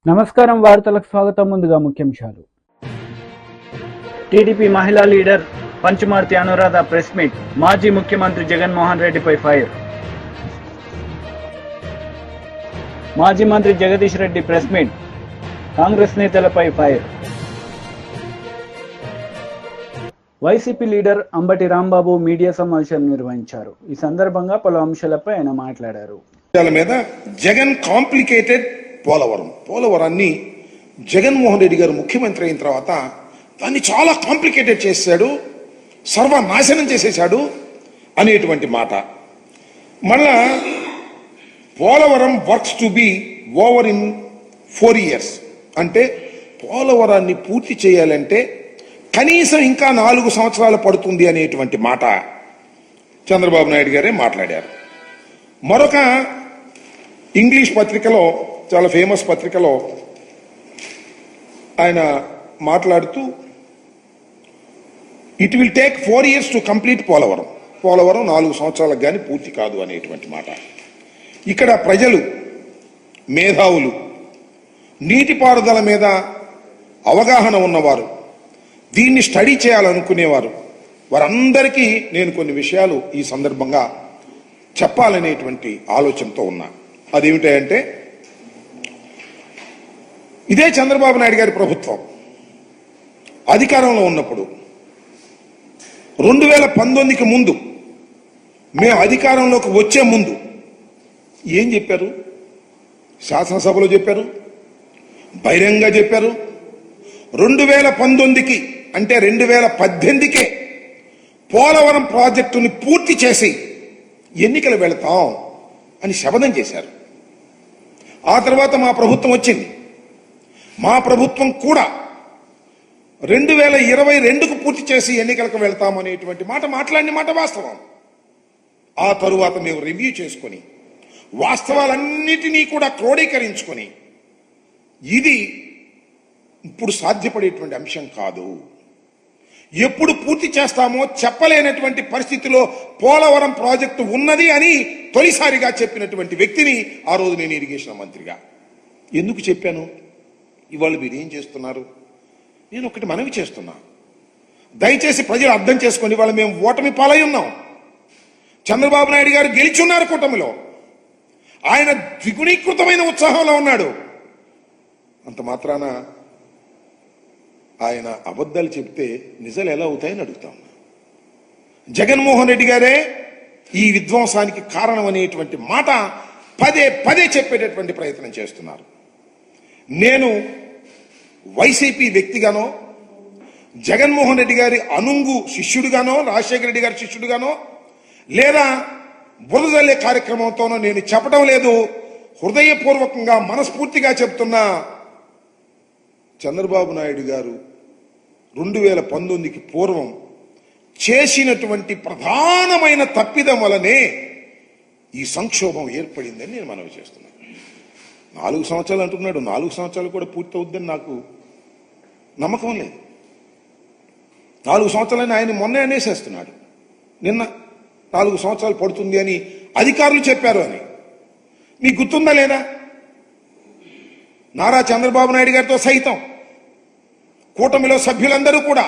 నమస్కారం, వార్తలకు స్వాగతం. ముందుగా ముఖ్యాంశాలు. టీడీపీ మహిళా లీడర్ పంచుమార్తి అనురాధ ప్రెస్ మీట్. మాజీ ముఖ్యమంత్రి జగన్మోహన్ రెడ్డిపై ఫైర్. మాజీ మంత్రి జగదీష్ రెడ్డి ప్రెస్ మీట్. కాంగ్రెస్ నేతలపై fire. YCP leader Ambati Rambabu media సమావేశం నిర్వహించారు. ఈ సందర్భంగా పలు అంశాలపై ఆయన మాట్లాడారు. మీద జగన్ కాంప్లికేటెడ్ పోలవరాన్ని జగన్మోహన్ రెడ్డి గారు ముఖ్యమంత్రి అయిన తర్వాత దాన్ని చాలా కాంప్లికేటెడ్ చేశాడు, సర్వనాశనం చేసేశాడు అనేటువంటి మాట. మళ్ళా Polavaram works to be over in 4 years అంటే పోలవరాన్ని పూర్తి చేయాలంటే కనీసం ఇంకా 4 సంవత్సరాలు పడుతుంది అనేటువంటి మాట చంద్రబాబు నాయుడు గారే మాట్లాడారు. మరొక ఇంగ్లీష్ పత్రికలో, చాలా ఫేమస్ పత్రికలో ఆయన మాట్లాడుతూ it will take 4 years to complete Polavaram 4 సంవత్సరాలకు కానీ పూర్తి కాదు అనేటువంటి మాట. ఇక్కడ ప్రజలు, మేధావులు, నీటిపారుదల మీద అవగాహన ఉన్నవారు, దీన్ని స్టడీ చేయాలనుకునేవారు, వారందరికీ నేను కొన్ని విషయాలు ఈ సందర్భంగా చెప్పాలనేటువంటి ఆలోచనతో ఉన్నా. అదేమిటంటే, ఇదే చంద్రబాబు నాయుడు గారి ప్రభుత్వం అధికారంలో ఉన్నప్పుడు 2019కి ముందు, మేము అధికారంలోకి వచ్చే ముందు ఏం చెప్పారు? శాసనసభలో చెప్పారు, బహిరంగంగా చెప్పారు. 2019కి అంటే 2018కే పోలవరం ప్రాజెక్టుని పూర్తి చేసి ఎన్నికలు వెళతాం అని శపథం చేశారు. ఆ తర్వాత మా ప్రభుత్వం వచ్చింది. మా ప్రభుత్వం కూడా 2022కు పూర్తి చేసి ఎన్నికలకు వెళ్తామనేటువంటి మాట మాట్లాడిన మాట వాస్తవం. ఆ తరువాత మేము రివ్యూ చేసుకొని వాస్తవాలన్నిటినీ కూడా క్రోడీకరించుకొని ఇది ఇప్పుడు సాధ్యపడేటువంటి అంశం కాదు, ఎప్పుడు పూర్తి చేస్తామో చెప్పలేనటువంటి పరిస్థితిలో పోలవరం ప్రాజెక్టు ఉన్నది అని తొలిసారిగా చెప్పినటువంటి వ్యక్తిని ఆ రోజు నేను ఇరిగేషన్ మంత్రిగా. ఎందుకు చెప్పాను? ఇవాళ మీరు ఏం చేస్తున్నారు? నేను ఒకటి మనవి చేస్తున్నా, దయచేసి ప్రజలు అర్థం చేసుకొని, ఇవాళ మేము ఓటమి పాలై ఉన్నాం. చంద్రబాబు నాయుడు గారు గెలిచున్నారు కూటమిలో, ఆయన ద్విగుణీకృతమైన ఉత్సాహంలో ఉన్నాడు. అంత మాత్రాన ఆయన అబద్ధాలు చెప్తే నిజాలు ఎలా అవుతాయని అడుగుతాం. జగన్మోహన్ రెడ్డి గారే ఈ విధ్వంసానికి కారణం అనేటువంటి మాట పదే పదే చెప్పేటటువంటి ప్రయత్నం చేస్తున్నారు. నేను వైసీపీ వ్యక్తిగానో, జగన్మోహన్ రెడ్డి గారి అనుంగు శిష్యుడిగానో, రాజశేఖర రెడ్డి గారి శిష్యుడిగానో, లేదా బురదల్లే కార్యక్రమంతోనో నేను చెప్పడం లేదు. హృదయపూర్వకంగా, మనస్ఫూర్తిగా చెప్తున్నా, చంద్రబాబు నాయుడు గారు 2019కి పూర్వం చేసినటువంటి ప్రధానమైన తప్పిదం వలనే ఈ సంక్షోభం ఏర్పడిందని నేను మనవి చేస్తున్నాను. 4 సంవత్సరాలు అంటున్నాడు, 4 సంవత్సరాలు కూడా పూర్తవుద్దని నాకు నమ్మకం లేదు. 4 సంవత్సరాలని ఆయన మొన్నే అనేసేస్తున్నాడు. నిన్న 4 సంవత్సరాలు పడుతుంది అని అధికారులు చెప్పారు అని మీకు గుర్తుందా లేదా? నారా చంద్రబాబు నాయుడు గారితో సైతం కూటమిలో సభ్యులందరూ కూడా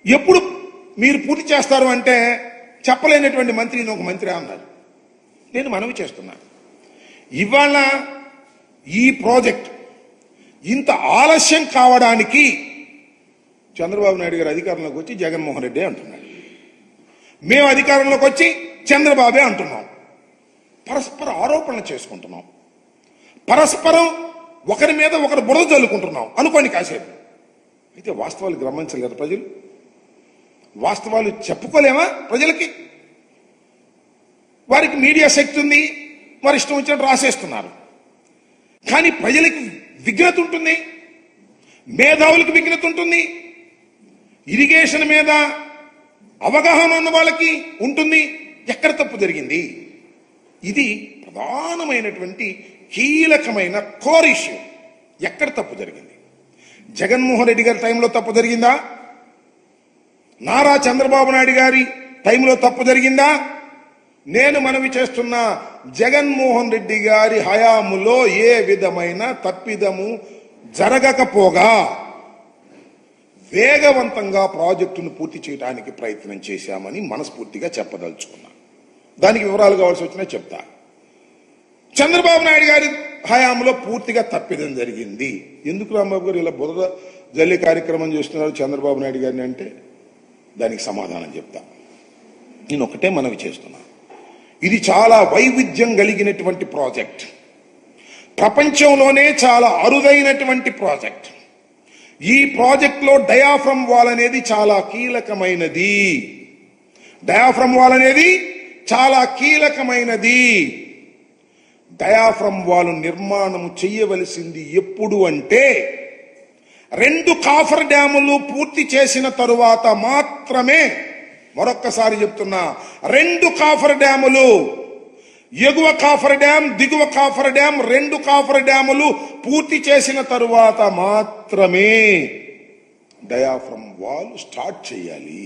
ఎప్పుడు మీరు పూర్తి చేస్తారు అంటే చెప్పలేనటువంటి మంత్రి ఒక మంత్రి అన్నారు. నేను మనవి చేస్తున్నాను, ఇవాళ ఈ ప్రాజెక్ట్ ఇంత ఆలస్యం కావడానికి చంద్రబాబు నాయుడు గారు అధికారంలోకి వచ్చి జగన్మోహన్ రెడ్డి అంటున్నాడు, మేము అధికారంలోకి వచ్చి చంద్రబాబే అంటున్నాం. పరస్పర ఆరోపణలు చేసుకుంటున్నాం, పరస్పరం ఒకరి మీద ఒకరు బురద చల్లుకుంటున్నాం అనుకోండి కాసేపు. అయితే వాస్తవాలు గమనించలేరు ప్రజలు, వాస్తవాలు చెప్పుకోలేమా ప్రజలకి? వారికి మీడియా శక్తి ఉంది, వారి ఇష్టం వచ్చినట్టు రాసేస్తున్నారు. కానీ ప్రజలకు విఘ్నత ఉంటుంది, మేధావులకు విఘ్నత ఉంటుంది, ఇరిగేషన్ మీద అవగాహన ఉన్న వాళ్ళకి ఉంటుంది. ఎక్కడ తప్పు జరిగింది? ఇది ప్రధానమైనటువంటి కీలకమైన కోర్ ఇష్యూ. ఎక్కడ తప్పు జరిగింది? జగన్మోహన్ రెడ్డి గారి టైంలో తప్పు జరిగిందా? నారా చంద్రబాబు నాయుడు గారి టైంలో తప్పు జరిగిందా? నేను మనవి చేస్తున్న జగన్మోహన్ రెడ్డి గారి హయాములో ఏ విధమైన తప్పిదము జరగకపోగా వేగవంతంగా ప్రాజెక్టును పూర్తి చేయడానికి ప్రయత్నం చేశామని మనస్ఫూర్తిగా చెప్పదలుచుకున్నా. దానికి వివరాలు కావాల్సి వచ్చినా చెప్తా. చంద్రబాబు నాయుడు గారి హయాంలో పూర్తిగా తప్పిదం జరిగింది. ఎందుకు రాంబాబు గారు ఇలా బురద జల్లి కార్యక్రమం చేస్తున్నారు చంద్రబాబు నాయుడు గారిని అంటే దానికి సమాధానం చెప్తా. నేను ఒకటే మనవి చేస్తున్నా, ఇది చాలా వైవిధ్యం కలిగినటువంటి ప్రాజెక్ట్, ప్రపంచంలోనే చాలా అరుదైనటువంటి ప్రాజెక్ట్. ఈ ప్రాజెక్ట్లో డయాఫ్రమ్ వాల్ అనేది చాలా కీలకమైనది. డయాఫ్రమ్ వాల్ అనేది చాలా కీలకమైనది. డయాఫ్రమ్ వాల్ నిర్మాణం చేయవలసింది ఎప్పుడు అంటే 2 కాఫర్ డ్యాములు పూర్తి చేసిన తరువాత మాత్రమే. మరొక్కసారి చెప్తున్నా, 2 కాఫర్ డ్యాములు, ఎగువ కాఫర్ డ్యాం, దిగువ కాఫర్ డ్యాం, 2 కాఫర్ డ్యాములు పూర్తి చేసిన తరువాత మాత్రమే డయాఫ్రమ్ వాల్ స్టార్ట్ చేయాలి.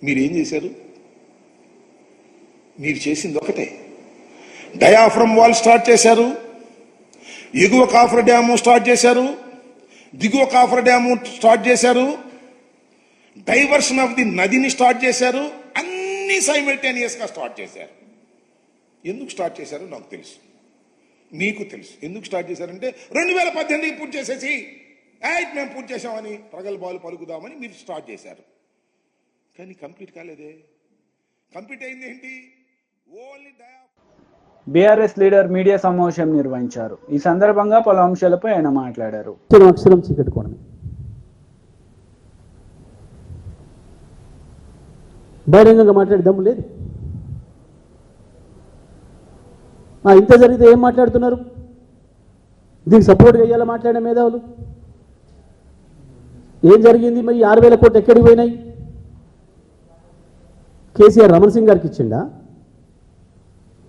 మీరేం చేశారు? మీరు చేసింది ఒకటే, డయాఫ్రమ్ వాల్ స్టార్ట్ చేశారు, ఎగువ కాఫర్ డ్యాము స్టార్ట్ చేశారు, దిగువ కాఫర్ డ్యాము స్టార్ట్ చేశారు, డైవర్షన్ ఆఫ్ ది నదిని స్టార్ట్ చేశారు. అన్ని సైమల్టేనియస్ గా స్టార్ట్ చేశారు. ఎందుకు స్టార్ట్ చేశారో నాకు తెలుసు, మీకు తెలుసు. ఎందుకు స్టార్ట్ చేశారంటే 2018 పూర్తి చేసేసి మేము పూర్తి చేశామని ప్రగల్భాలు పలుకుదామని మీరు స్టార్ట్ చేశారు. కానీ కంప్లీట్ కాలేదే. కంప్లీట్ అయింది ఏంటి? ఓన్లీ బీఆర్ఎస్ లీడర్ మీడియా సమావేశం నిర్వహించారు. ఈ సందర్భంగా పలు అంశాలపై ఆయన మాట్లాడారు. అక్షరం చీకటి కోణమే. బహిరంగంగా మాట్లాడే దమ్ము లేదు. ఇంత జరిగితే ఏం మాట్లాడుతున్నారు? దీనికి సపోర్ట్గా ఇయ్యాల మాట్లాడే మేధావులు. ఏం జరిగింది మరి? 6,000 కోట్లు ఎక్కడికి పోయినాయి? కేసీఆర్ రమణ సింగ్ గారికి ఇచ్చిండా?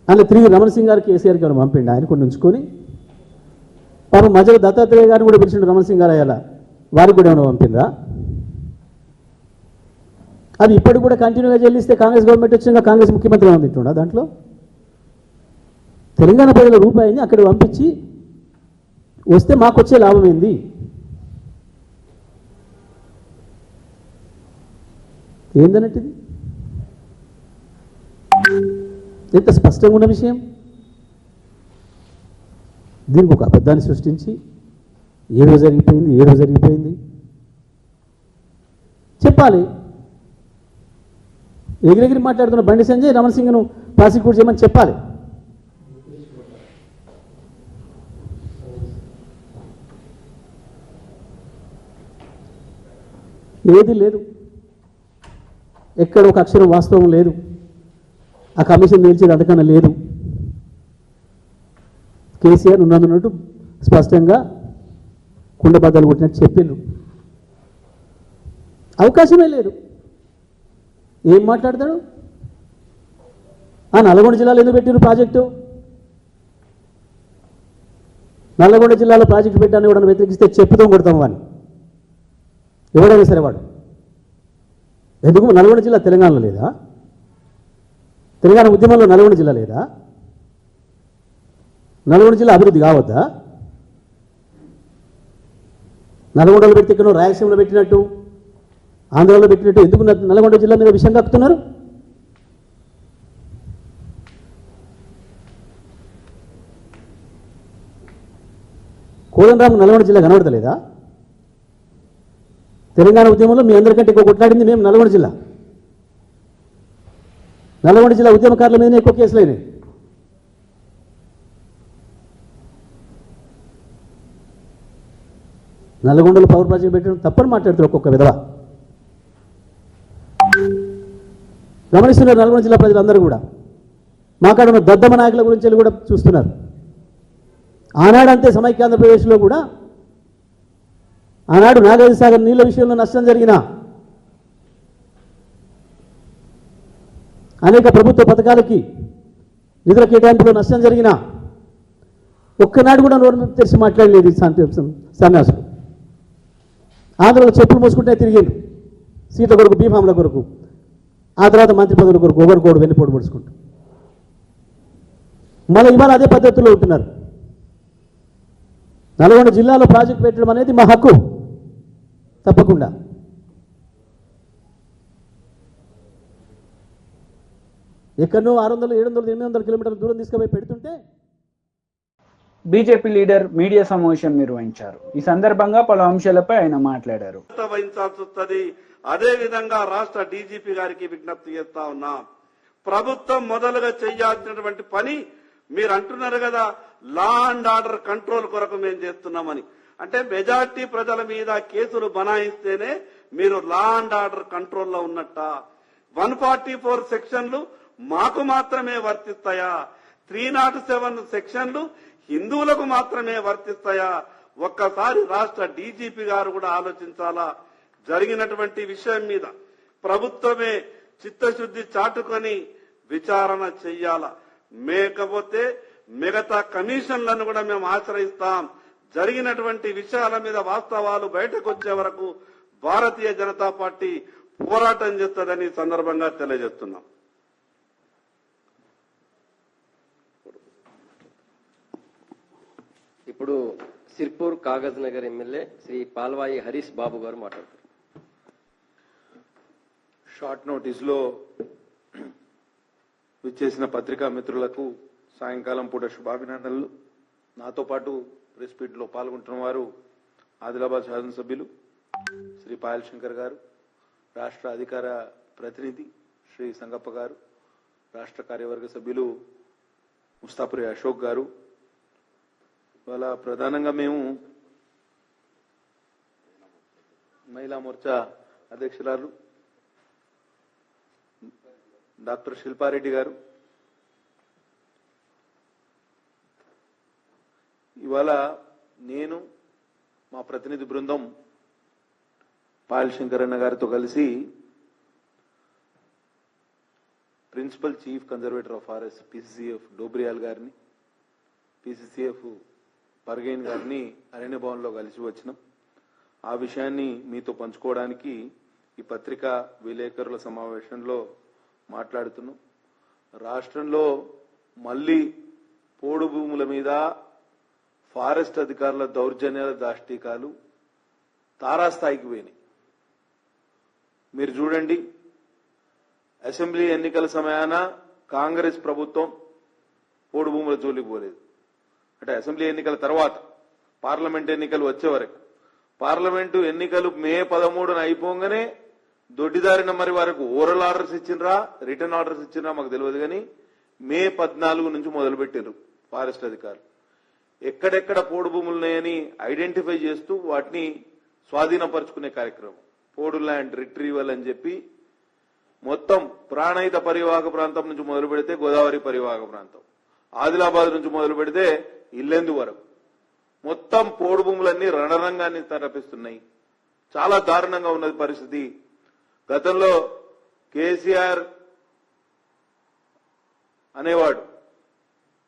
అందులో తిరిగి రమణ సింగ్ గారు కేసీఆర్ గారు పంపిండి, ఆయన కొన్ని ఉంచుకొని. పాపం మధ్యలో దత్తాత్రేయ గారిని కూడా పిలిచిండు రమణ సింగ్ గారు. అయ్యాలా వారికి కూడా ఏమైనా పంపిండ్రా? అది ఇప్పటికి కూడా కంటిన్యూగా చెల్లిస్తే కాంగ్రెస్ గవర్నమెంట్ వచ్చినాక కాంగ్రెస్ ముఖ్యమంత్రి అందింటుండా? దాంట్లో తెలంగాణ ప్రజల రూపాయిని అక్కడ పంపించి వస్తే మాకు వచ్చే లాభం ఏంది? ఏందన్నట్టు ఎంత స్పష్టంగా ఉన్న విషయం. దీనికి ఒక అబద్ధాన్ని సృష్టించి ఏదో జరిగిపోయింది చెప్పాలి. ఎగిరెగిరి మాట్లాడుతున్న బండి సంజయ్ రమణ సింగ్ను ప్రాసిక్యూట్ చేయమని చెప్పాలి. ఏది లేదు, ఎక్కడ ఒక అక్షరం వాస్తవం లేదు. ఆ కమిషన్ నిలిచేది అంతకన్నా లేదు. కేసీఆర్ ఉన్నట్టు స్పష్టంగా కుండబద్దలు కొట్టినట్టు చెప్పిండ్రు. అవకాశమే లేదు. ఏం మాట్లాడతాడు? నల్గొండ జిల్లాలో ఎందుకు పెట్టిరు ప్రాజెక్టు? నల్గొండ జిల్లాలో ప్రాజెక్టు పెట్టాలని కూడా వ్యతిరేకిస్తే చెప్పుతో కొడతాము అని ఎవడైనా సరే వాడు. ఎందుకు నల్గొండ జిల్లా తెలంగాణలో లేదా? తెలంగాణ ఉద్యమంలో నల్గొండ జిల్లా లేదా? నల్గొండ జిల్లా అభివృద్ధి కావద్దా? నల్గొండలో పెడితే ఇక్కడ రాయలసీమలో పెట్టినట్టు, ఆంధ్రాలో పెట్టినట్టు ఎందుకు నల్గొండ జిల్లా మీద విషయం కక్కుతున్నారు? కోదండరామ్ నల్గొండ జిల్లా కనబడతలేదా? తెలంగాణ ఉద్యమంలో మీ అందరికంటే ఎక్కువ కొట్లాడింది మేము నల్గొండ జిల్లా. నల్గొండ జిల్లా ఉద్యమకారుల మీదనే ఎక్కువ కేసులు అయినాయి. నల్గొండలో పవర్ ప్రాజెక్ట్ పెట్టడం తప్పని మాట్లాడుతారు ఒక్కొక్క విధవ. గమనిస్తున్నారు నల్గొండ జిల్లా ప్రజలందరూ కూడా. మాకాడ ఉన్న దద్దమ్మ నాయకుల గురించి కూడా చూస్తున్నారు. ఆనాడంతే సమైక్య ఆంధ్రప్రదేశ్లో కూడా ఆనాడు నాగార్జున సాగర్ నీళ్ల విషయంలో నష్టం జరిగిన అనేక ప్రభుత్వ పథకాలకి నిధుల కేటాయింపులో నష్టం జరిగిన ఒక్కనాడు కూడా నోరు తెరిచి మాట్లాడలేదు సన్యాసులు. ఆంధ్రలో చెప్పులు మోసుకుంటే తిరిగిండు సీట్ల కొరకు, బీఫామ్ల కొరకు. ఆ తర్వాత మంత్రి పదవులు కొరకు ఒకరికోడు వెన్నుపోటు పొడుచుకుంటాం. మళ్ళీ ఇవాళ అదే పద్ధతిలో ఉంటున్నారు. నల్గొండ జిల్లాలో ప్రాజెక్ట్ పెట్టడం అనేది మా హక్కు, తప్పకుండా. ఎక్కడో 600, 700, 800 కిలోమీటర్ల దూరం తీసుకుపోయి పెడుతుంటే బీజేపీ లీడర్ మీడియా సమావేశం నిర్వహించారు. ఈ సందర్భంగా పలు అంశాలపై ఆయన మాట్లాడారు. వహించాల్సి వస్తుంది. అదే విధంగా రాష్ట్ర డీజీపీ గారికి విజ్ఞప్తి చేస్తా ఉన్నాం. ప్రభుత్వం మొదలుగా చేయాల్సినటువంటి పని మీరు అంటున్నారు కదా, లా అండ్ ఆర్డర్ కంట్రోల్ కొరకు మేము చేస్తున్నామని. అంటే మెజార్టీ ప్రజల మీద కేసులు బనాయిస్తేనే మీరు లా అండ్ ఆర్డర్ కంట్రోల్లో ఉన్నట్ట. 144 సెక్షన్లు మాకు మాత్రమే వర్తిస్తాయా? 307 సెక్షన్లు హిందువులకు మాత్రమే వర్తిస్తాయా? ఒక్కసారి రాష్ట్ర డీజీపీ గారు కూడా ఆలోచించాలా. జరిగినటువంటి విషయం మీద ప్రభుత్వమే చిత్తశుద్ధి చాటుకొని విచారణ చెయ్యాలా. లేకపోతే మిగతా కమిషన్లను కూడా మేము ఆశ్రయిస్తాం. జరిగినటువంటి విషయాల మీద వాస్తవాలు బయటకు వచ్చే వరకు భారతీయ జనతా పార్టీ పోరాటం చేస్తుందని సందర్భంగా తెలియజేస్తున్నాం. ఇప్పుడు సిర్పూర్ కాగజ్ నగర్ ఎమ్మెల్యే శ్రీ పాల్వాయి హరీష్ బాబు గారు మాట్లాడుతారు. షార్ట్ నోటీసులో విచ్చేసిన పత్రికా మిత్రులకు సాయంకాలం పూట శుభాభినందనలు. నాతో పాటు ప్రెస్ మీట్లో పాల్గొంటున్న వారు ఆదిలాబాద్ శాసనసభ్యులు శ్రీ పాయల్ శంకర్ గారు, రాష్ట్ర అధికార ప్రతినిధి శ్రీ సంగప్ప గారు, రాష్ట్ర కార్యవర్గ సభ్యులు ముస్తాపురి అశోక్ గారు. ఇవాళ ప్రధానంగా మేము మహిళా మోర్చా అధ్యక్షురాలు డాక్టర్ శిల్పారెడ్డి గారు, ఇవాళ నేను మా ప్రతినిధి బృందం పాయల్ శంకరన్న గారితో కలిసి principal chief conservator of forest PCCF Dobriyal గారిని, పీసీసీఎఫ్ పర్గైన్ గారిని అరణ్య భవన్లో కలిసి వచ్చినాం. ఆ విషయాన్ని మీతో పంచుకోవడానికి ఈ పత్రికా విలేకరుల సమావేశంలో మాట్లాడుతున్నాం. రాష్ట్రంలో మళ్లీ పోడు భూముల మీద ఫారెస్ట్ అధికారుల దౌర్జన్యాల దాష్టీకాలు తారాస్థాయికి పోయినాయి. మీరు చూడండి, అసెంబ్లీ ఎన్నికల సమయాన కాంగ్రెస్ ప్రభుత్వం పోడు భూముల జోలికి పోలేదు. అంటే అసెంబ్లీ ఎన్నికల తర్వాత పార్లమెంట్ ఎన్నికలు వచ్చే వరకు, పార్లమెంటు ఎన్నికలు మే 13న అయిపోగానే దొడ్డిదారిన మరి వరకు ఓరల్ ఆర్డర్స్ ఇచ్చిండ్రా, రిటర్న్ ఆర్డర్స్ ఇచ్చిండ్రా మాకు తెలియదు, కానీ మే 14 నుంచి మొదలుపెట్టారు ఫారెస్ట్ అధికారులు. ఎక్కడెక్కడ పోడు భూములు ఉన్నాయని ఐడెంటిఫై చేస్తూ వాటిని స్వాధీనపరుచుకునే కార్యక్రమం, పోడు ల్యాండ్ రిట్రీవల్ అని చెప్పి మొత్తం ప్రాణహిత పరివాహక ప్రాంతం నుంచి మొదలు పెడితే గోదావరి పరివాహక ప్రాంతం, ఆదిలాబాద్ నుంచి మొదలు పెడితే ఇల్లెందు వరకు మొత్తం పోడు భూములన్నీ రణరంగాన్ని తరపిస్తున్నాయి. చాలా దారుణంగా ఉన్నది పరిస్థితి. గతంలో కేసీఆర్ అనేవాడు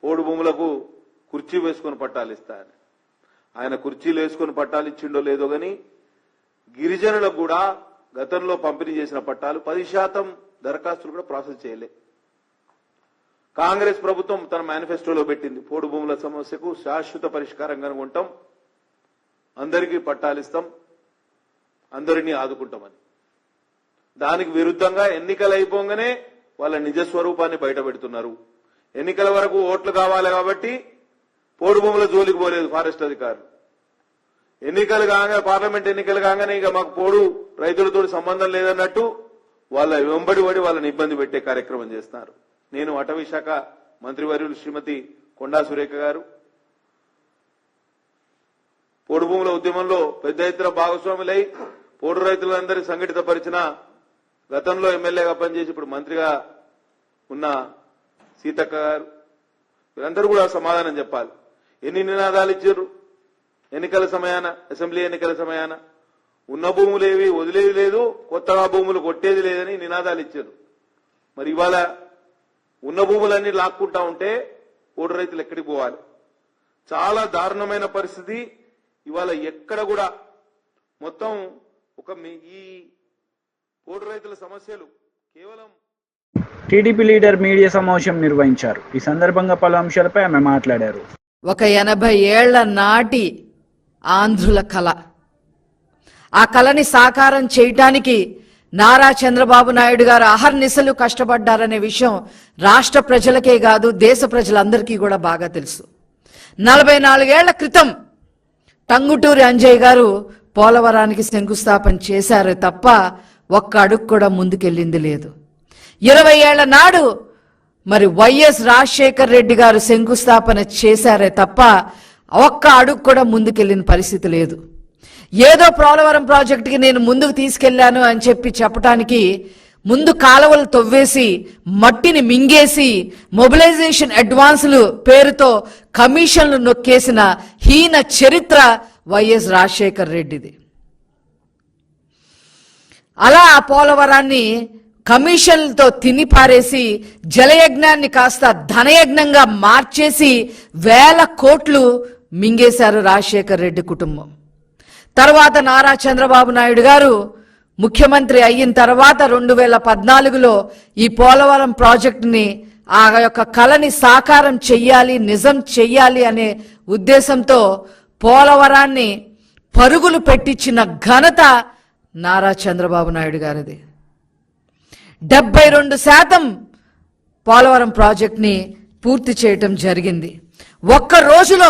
పోడు భూములకు కుర్చీ వేసుకొని పట్టాలు ఇస్తాయని. ఆయన కుర్చీలు వేసుకొని పట్టాలు ఇచ్చిండో లేదో గాని గిరిజనులకు కూడా గతంలో పంపిణీ చేసిన పట్టాలు 10% దరఖాస్తులు కూడా ప్రాసెస్ చేయలే. కాంగ్రెస్ ప్రభుత్వం తన మేనిఫెస్టోలో పెట్టింది, పోడు భూముల సమస్యకు శాశ్వత పరిష్కారం కనుగొంటాం, అందరికీ పట్టాలు ఇస్తాం, అందరినీ ఆదుకుంటామని. దానికి విరుద్ధంగా ఎన్నికలు అయిపోగానే వాళ్ళ నిజ స్వరూపాన్ని బయట పెడుతున్నారు. ఎన్నికల వరకు ఓట్లు కావాలి కాబట్టి పోడు భూముల జోలికి పోలేదు ఫారెస్ట్ అధికారులు. ఎన్నికలు కాగానే, పార్లమెంట్ ఎన్నికలు కాగానే ఇక మాకు పోడు రైతులతో సంబంధం లేదన్నట్టు వాళ్ళ వెంబడి పడి వాళ్ళని ఇబ్బంది పెట్టే కార్యక్రమం చేస్తున్నారు. నేను అటవీ శాఖ మంత్రివర్యులు శ్రీమతి కొండా సురేఖ గారు పోడు భూముల ఉద్యమంలో పెద్ద ఎత్తున భాగస్వాములై పోడు రైతులందరినీ సంఘటితపరిచిన, గతంలో ఎమ్మెల్యేగా పనిచేసి ఇప్పుడు మంత్రిగా ఉన్న సీతక్క గారు, వీరందరూ కూడా సమాధానం చెప్పాలి. ఎన్ని నినాదాలు ఇచ్చారు ఎన్నికల సమయాన, అసెంబ్లీ ఎన్నికల సమయాన? ఉన్న భూములేవి వదిలేది లేదు, కొత్తగా భూములు కొట్టేది లేదని నినాదాలు ఇచ్చారు. మరి ఇవాళ ఉన్న భూములన్నీ లాక్కుంటా ఉంటే పోడు రైతులు ఎక్కడికి పోవాలి? చాలా దారుణమైన పరిస్థితి. ఇవాళ ఎక్కడ కూడా మొత్తం ఈ పోడు రైతుల సమస్యలు కేవలం టీడీపీ లీడర్ మీడియా సమావేశం నిర్వహించారు. ఈ సందర్భంగా పలు అంశాలపై ఆమె మాట్లాడారు. ఒక 80 ఏళ్ల నాటి ఆంధ్రుల కళ, ఆ కళని సాకారం చేయటానికి నారా చంద్రబాబు నాయుడు గారు అహర్నిశలు కష్టపడ్డారనే విషయం రాష్ట్ర ప్రజలకే కాదు దేశ ప్రజలందరికీ కూడా బాగా తెలుసు. 44 ఏళ్ల క్రితం టంగుటూరి అంజయ్య గారు పోలవరానికి శంకుస్థాపన చేశారే తప్ప ఒక్క అడుగు కూడా ముందుకెళ్ళింది లేదు. 20 ఏళ్ల నాడు మరి వైఎస్ రాజశేఖర్ రెడ్డి గారు శంకుస్థాపన చేశారే తప్ప ఒక్క అడుగు కూడా ముందుకెళ్ళిన పరిస్థితి లేదు. ఏదో పోలవరం ప్రాజెక్టుకి నేను ముందుకు తీసుకెళ్లాను అని చెప్పి చెప్పడానికి ముందు కాలువలు తవ్వేసి మట్టిని మింగేసి మొబిలైజేషన్ అడ్వాన్సులు పేరుతో కమిషన్లు నొక్కేసిన హీన చరిత్ర వైఎస్ రాజశేఖర్ రెడ్డిది. అలా ఆ పోలవరాన్ని కమిషన్లతో తినిపారేసి జలయజ్ఞాన్ని కాస్త ధనయజ్ఞంగా మార్చేసి 1000 కోట్లు మింగేశారు రాజశేఖర్ రెడ్డి కుటుంబం. తర్వాత నారా చంద్రబాబు నాయుడు గారు ముఖ్యమంత్రి అయిన తర్వాత 2014లో ఈ పోలవరం ప్రాజెక్టుని ఆ యొక్క కళని సాకారం చెయ్యాలి, నిజం చెయ్యాలి అనే ఉద్దేశంతో పోలవరాన్ని పరుగులు పెట్టించిన ఘనత నారా చంద్రబాబు నాయుడు గారిది. 72% పోలవరం ప్రాజెక్ట్ని పూర్తి చేయటం జరిగింది. ఒక్క రోజులో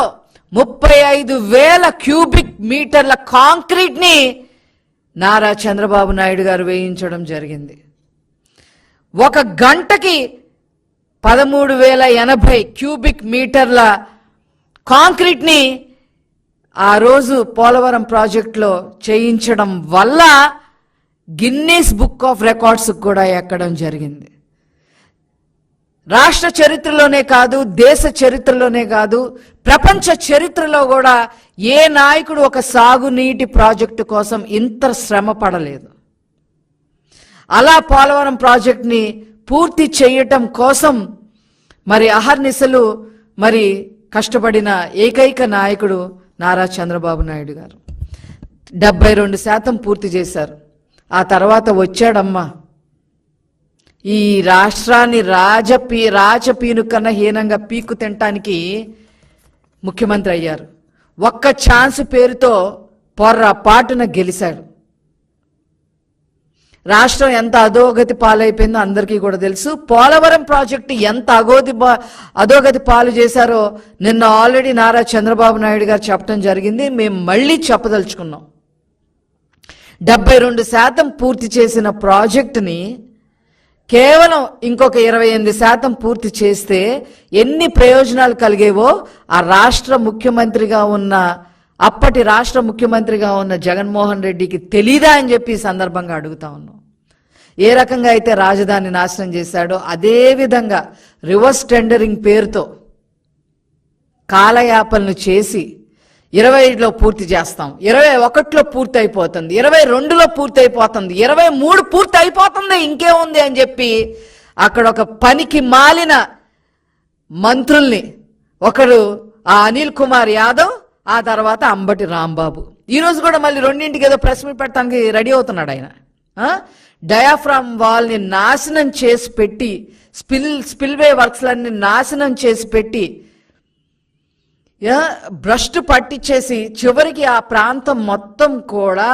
35,000 క్యూబిక్ మీటర్ల కాంక్రీట్ని నారా చంద్రబాబు నాయుడు గారు వేయించడం జరిగింది. ఒక గంటకి 13,080 క్యూబిక్ మీటర్ల కాంక్రీట్ని ఆ రోజు పోలవరం ప్రాజెక్టులో చేయించడం వల్ల గిన్నీస్ బుక్ ఆఫ్ రికార్డ్స్ కూడా ఎక్కడం జరిగింది. రాష్ట్ర చరిత్రలోనే కాదు, దేశ చరిత్రలోనే కాదు, ప్రపంచ చరిత్రలో కూడా ఏ నాయకుడు ఒక సాగునీటి ప్రాజెక్టు కోసం ఇంత శ్రమ పడలేదు. అలా పోలవరం ప్రాజెక్ట్ని పూర్తి చేయటం కోసం మరి అహర్నిశలు మరి కష్టపడిన ఏకైక నాయకుడు నారా చంద్రబాబు నాయుడు గారు. 72% పూర్తి చేశారు. ఆ తర్వాత వచ్చాడమ్మా ఈ రాష్ట్రాన్ని రాజపీను కన్నా హీనంగా పీకు తినటానికి ముఖ్యమంత్రి అయ్యారు. ఒక్క ఛాన్స్ పేరుతో పొర్రపాటున గెలిచాడు. రాష్ట్రం ఎంత అధోగతి పాలైపోయిందో అందరికీ కూడా తెలుసు. పోలవరం ప్రాజెక్టు ఎంత అధోగతి పాలు చేశారో నిన్న ఆల్రెడీ నారా చంద్రబాబు నాయుడు గారు చెప్పడం జరిగింది. మేము మళ్ళీ చెప్పదలుచుకున్నాం. 72% పూర్తి చేసిన ప్రాజెక్టుని కేవలం ఇంకొక 28% పూర్తి చేస్తే ఎన్ని ప్రయోజనాలు కలిగేవో ఆ రాష్ట్ర ముఖ్యమంత్రిగా ఉన్న అప్పటి రాష్ట్ర ముఖ్యమంత్రిగా ఉన్న జగన్మోహన్ రెడ్డికి తెలీదా అని చెప్పి ఈ సందర్భంగా అడుగుతా ఉన్నాం. ఏ రకంగా అయితే రాజధాని నాశనం చేశాడో అదే విధంగా రివర్స్ టెండరింగ్ పేరుతో కాలయాపనలు చేసి 20లో పూర్తి చేస్తాం, 21లో పూర్తి అయిపోతుంది, 22లో పూర్తి అయిపోతుంది, 23 పూర్తి అయిపోతుంది, ఇంకేముంది అని చెప్పి అక్కడ ఒక పనికి మాలిన మంత్రుల్ని, ఒకడు ఆ అనిల్ కుమార్ యాదవ్, ఆ తర్వాత అంబటి రాంబాబు. ఈరోజు కూడా మళ్ళీ 2ంటికి ఏదో ప్రెస్ మీట్ పెట్టడానికి రెడీ అవుతున్నాడు ఆయన. డయాఫ్రామ్ వాల్ని నాశనం చేసి పెట్టి, స్పిల్వే వర్క్స్లన్నీ నాశనం చేసి పెట్టి భ్రష్టు పట్టించేసి చివరికి ఆ ప్రాంతం మొత్తం కూడా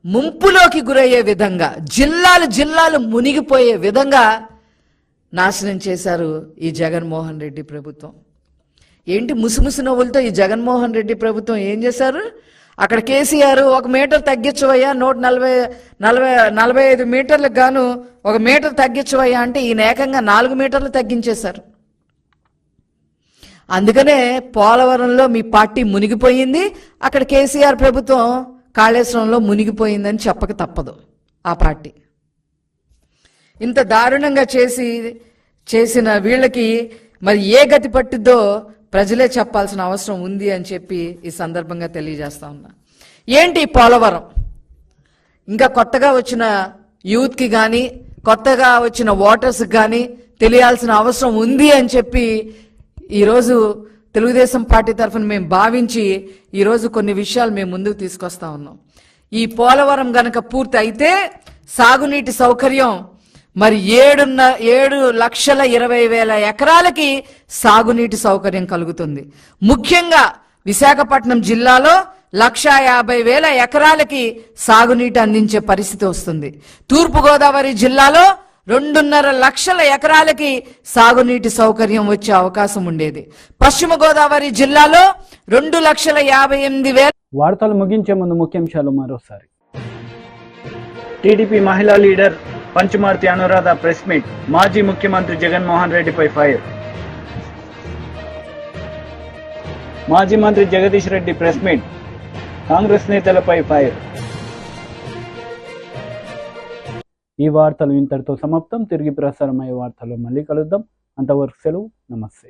ముంపులోకి గురయ్యే విధంగా జిల్లాలు మునిగిపోయే విధంగా నాశనం చేశారు ఈ జగన్మోహన్ రెడ్డి ప్రభుత్వం. ఏంటి ముసిముసి నవ్వులతో ఈ జగన్మోహన్ రెడ్డి ప్రభుత్వం ఏం చేశారు? అక్కడ కేసీఆర్ 1 మీటర్ తగ్గించవయ్యా, 145 మీటర్లకు గాను 1 మీటర్ తగ్గించవయ్యా అంటే ఈయన ఏకంగా 4 మీటర్లు తగ్గించేశారు. అందుకనే పోలవరంలో మీ పార్టీ మునిగిపోయింది, అక్కడ కేసీఆర్ ప్రభుత్వం కాళేశ్వరంలో మునిగిపోయిందని చెప్పక తప్పదు. ఆ పార్టీ ఇంత దారుణంగా చేసిన వీళ్ళకి మరి ఏ గతి పట్టిద్దో ప్రజలే చెప్పాల్సిన అవసరం ఉంది అని చెప్పి ఈ సందర్భంగా తెలియజేస్తా ఉన్నా. ఏంటి పోలవరం? ఇంకా కొత్తగా వచ్చిన యూత్కి కానీ కొత్తగా వచ్చిన ఓటర్స్కి కానీ తెలియాల్సిన అవసరం ఉంది అని చెప్పి ఈరోజు తెలుగుదేశం పార్టీ తరఫున మేము భావించి ఈరోజు కొన్ని విషయాలు మేము ముందుకు తీసుకొస్తా ఉన్నాం. ఈ పోలవరం గనక పూర్తి అయితే సాగునీటి సౌకర్యం మరి 7,20,000 ఎకరాలకి సాగునీటి సౌకర్యం కలుగుతుంది. ముఖ్యంగా విశాఖపట్నం జిల్లాలో 1,50,000 ఎకరాలకి సాగునీటి అందించే పరిస్థితి వస్తుంది. తూర్పుగోదావరి జిల్లాలో 2.5 లక్షల ఎకరాలకి సాగునీటి సౌకర్యం వచ్చే అవకాశం ఉండేది. పశ్చిమ గోదావరి జిల్లాలో 2,58,000. వార్తలు ముగించే ముందు ముఖ్యాంశాలు మరోసారి. టీడీపీ మహిళా లీడర్ పంచుమార్తి అనురాధ ప్రెస్ మీట్. మాజీ ముఖ్యమంత్రి జగన్మోహన్ రెడ్డిపై ఫైర్. మాజీ మంత్రి జగదీష్ రెడ్డి ప్రెస్ మీట్. కాంగ్రెస్ నేతలపై ఫైర్. ఈ వార్తలు ఇంతటితో సమాప్తం. తిరిగి ప్రసారమయ్యే వార్తల్లో మళ్ళీ కలుద్దాం. అంతవరకు సెలవు. నమస్తే.